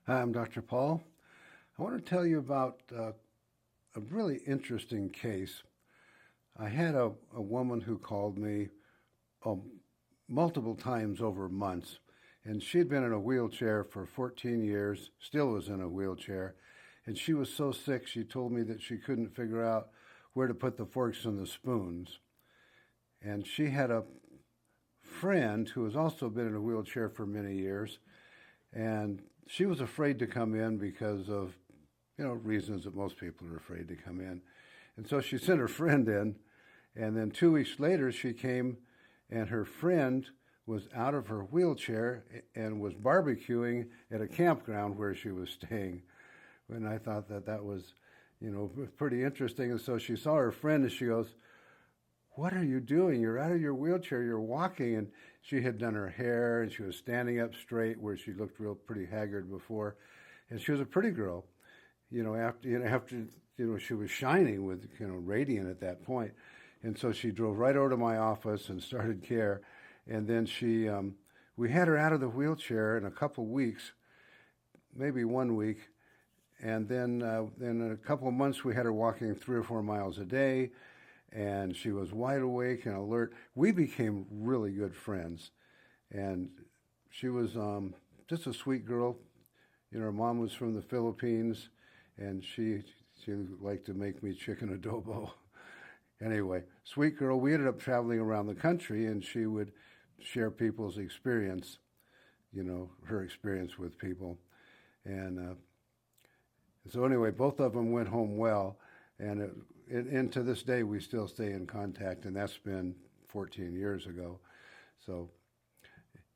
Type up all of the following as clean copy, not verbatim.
Hi, I'm Dr. Paul. I want to tell you about a really interesting case. I had a woman who called me um, multiple times over months, and she'd been in a wheelchair for 14 years, still was in a wheelchair, and she was so sick she told me that she couldn't figure out where to put the forks and the spoons. And she had a friend who has also been in a wheelchair for many years, and she was afraid to come in because of reasons that most people are afraid to come in. And so she sent her friend in, and then 2 weeks later she came, and her friend was out of her wheelchair and was barbecuing at a campground where she was staying. And I thought that was, pretty interesting. And so she saw her friend, and she goes, "What are you doing? You're out of your wheelchair. You're walking." And she had done her hair, and she was standing up straight where she looked real pretty haggard before. And she was a pretty girl. After she was shining with radiant at that point. And so she drove right over to my office and started care. And then we had her out of the wheelchair in a couple weeks, maybe 1 week. And then in a couple of months, we had her walking 3 or 4 miles a day, and she was wide awake and alert. We became really good friends, and she was just a sweet girl. Her mom was from the Philippines, and she liked to make me chicken adobo. Anyway, sweet girl. We ended up traveling around the country, and she would share people's experience, her experience with people. And so anyway, both of them went home well, and to this day we still stay in contact, and that's been 14 years ago. So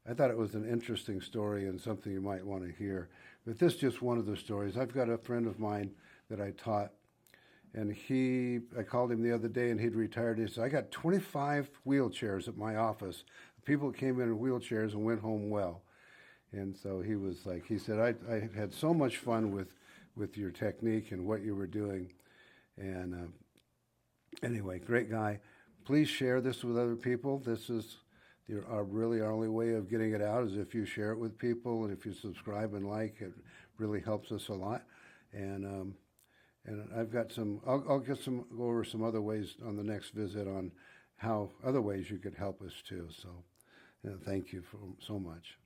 I thought it was an interesting story and something you might want to hear. But this is just one of the stories. I've got a friend of mine that I taught, and I called him the other day, and he'd retired. He said, "I got 25 wheelchairs at my office. People came in wheelchairs and went home well." And so he said, I had so much fun with your technique and what you were doing. And anyway, great guy. Please share this with other people. This is really our only way of getting it out is if you share it with people, and if you subscribe and like, it really helps us a lot. And I've got I'll go over some other ways on the next visit on how other ways you could help us too. So thank you so much.